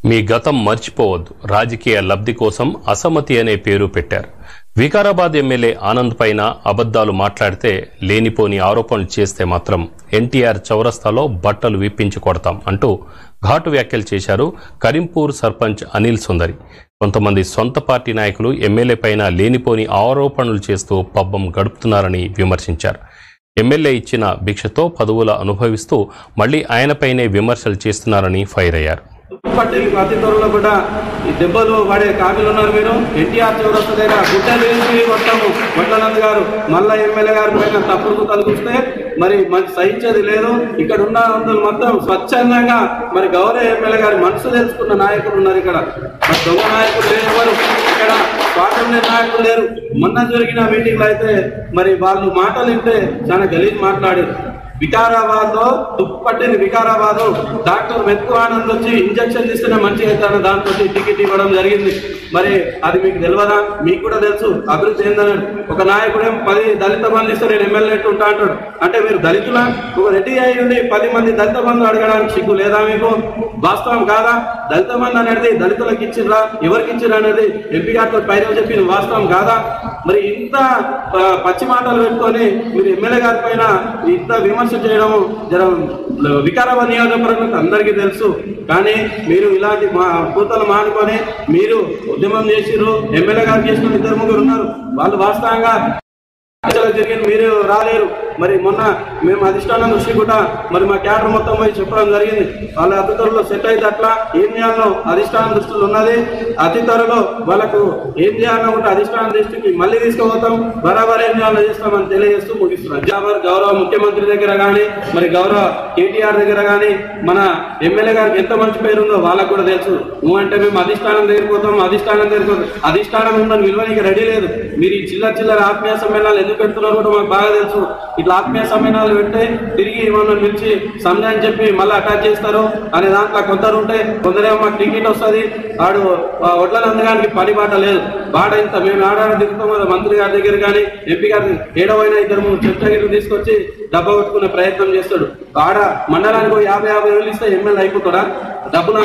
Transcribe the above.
మీ గతం మర్చిపోవద్దు. రాజకీయ లబ్ధి కోసం అసమ్మతి అనే పేరు పెట్టారు. వికారాబాద్ ఎమ్మెల్యే ఆనంద్ పైన అబద్దాలు మాట్లాడితే, లేనిపోని ఆరోపణలు చేస్తే మాత్రం ఎన్టీఆర్ చౌరస్తాలో బట్టలు విప్పించి కొడతాం అంటూ ఘాటు వ్యాఖ్యలు చేశారు కరీంపూర్ సర్పంచ్ అనిల్ సుందరి. కొంతమంది సొంత పార్టీ నాయకులు ఎమ్మెల్యే పైన లేనిపోని ఆరోపణలు చేస్తూ పబ్బం గడుపుతున్నారని విమర్శించారు. ఎమ్మెల్యే ఇచ్చిన భిక్షతో పదవులు అనుభవిస్తూ మళ్లీ ఆయనపైనే విమర్శలు చేస్తున్నారని ఫైర్ అయ్యారు. అతి త్వరలో కూడా ఈ దెబ్బలు పడే కాపీలు ఉన్నారు. మీరు ఎన్టీఆర్ చౌరస్తా దగ్గర గుడ్డలు వేసి కొట్టాము వడ్లనంద్ గారు మళ్ళా ఎమ్మెల్యే గారి పైన తప్పుడు తలుపుస్తే మరి మనకి సహించేది లేదు. ఇక్కడ ఉన్న అందులో మొత్తం స్వచ్ఛందంగా మరి గౌరవ ఎమ్మెల్యే గారి మనసు తెలుసుకున్న నాయకులు ఉన్నారు. ఇక్కడ మరి దొంగ నాయకులు లేరు, ఇక్కడ స్వాతంత్ర నాయకులు లేరు. మొన్న జరిగిన మీటింగ్లో అయితే మరి వాళ్ళు మాటలు వింటే చాలా గలీజ్ మాట్లాడారు. వికారాబాద్ లో తుప్పట్టిన వికారాబాద్ డాక్టర్ మెతుకు ఆనంద్ వచ్చి ఇంజక్షన్ తీస్తేనే మంచిగా అవుతాను దాంతో టికెట్ ఇవ్వడం జరిగింది. మరి అది మీకు తెలియదా? మీకు కూడా తెలుసు అభివృద్ధి ఏందన్నాడు. ఒక నాయకుడేం 10 దళిత బంధులు ఇస్తే నేను ఎమ్మెల్యే ఉంటా అంటాడు. అంటే మీరు దళితులా? ఒక రెడ్డి అయి ఉండి 10 మంది దళిత బంధులు అడగడానికి సిగ్గు లేదా మీకు? వాస్తవం కాదా? దళిత బంధు అనేది దళితులకు ఇచ్చిర్రా, ఎవరికి ఇచ్చిర్రా అనేది ఎంపీ గారితో పైన చెప్పిన వాస్తవం కాదా? మరి ఇంత పచ్చి మాటలు పెట్టుకొని మీరు ఎమ్మెల్యే గారి పైన ఇంత విమర్శ చేయడం వికారాబాద్ నియోజకవర్గం అందరికీ తెలుసు. కానీ మీరు ఇలాంటి కూతలు మానుకొని మీరు ఉద్యమం చేసిర్రు. ఎమ్మెల్యే గారు చేసిన 2-3 ఉన్నారు. వాళ్ళు వాస్తవంగా జరిగింది, మీరు రాలేరు. మరి మొన్న మేము అధిష్టానం దృష్టి కూడా మరి మా క్యాడర్ మొత్తం పోయి చెప్పడం జరిగింది. వాళ్ళ అతి త్వరలో సెట్ అయితే అట్లా ఏం చేయాలో అధిష్టానం దృష్టిలో ఉన్నది. అతి త్వరలో వాళ్ళకు ఏం చేయాలో ఉంటే అధిష్టానం దృష్టికి మళ్ళీ తీసుకుపోతాం. బరాబర్ ఏం చేయాలో చేస్తామని తెలియజేస్తూ ముగిస్తున్నాం. గౌరవ ముఖ్యమంత్రి దగ్గర కానీ మరి గౌరవ కేటీఆర్ దగ్గర కానీ మన ఎమ్మెల్యే గారికి ఎంత మంచి పేరు ఉందో వాళ్ళకు కూడా తెలుసు. నువ్వంటే మేము అధిష్టానం దగ్గరికి పోతాం, అధిష్టానం ఉందని విలువనికి రెడీ లేదు. మీరు ఈ చిల్లర ఆత్మీయ సమ్మేళనాలు ఎందుకు పెడుతున్నారో కూడా మాకు బాగా తెలుసు. ఇట్లా ఆత్మీయ సమ్మేళనాలు పెడితే తిరిగి మనం పిలిచి సమయాన్ని చెప్పి మళ్ళీ అటాచ్ చేస్తారు అనే దాంట్లో కొందరు ఉంటే, కొందరేమో మాకు టికెట్ వస్తుంది, ఆడు వడ్లనంద్ గారికి పని బాట లేదు. బాట ఇంత మేము ఆడాడ దిగుతాం కదా మంత్రి గారి దగ్గర కానీ ఎంపీ గారి ఏడవైనా 2-3 చెట్టు తీసుకొచ్చి డబ్బా కొట్టుకునే ప్రయత్నం చేస్తాడు. ఆడ మండలానికి 50,000 వేలు ఇస్తే ఎమ్మెల్యే అయిపోతాడా? డబ్బులు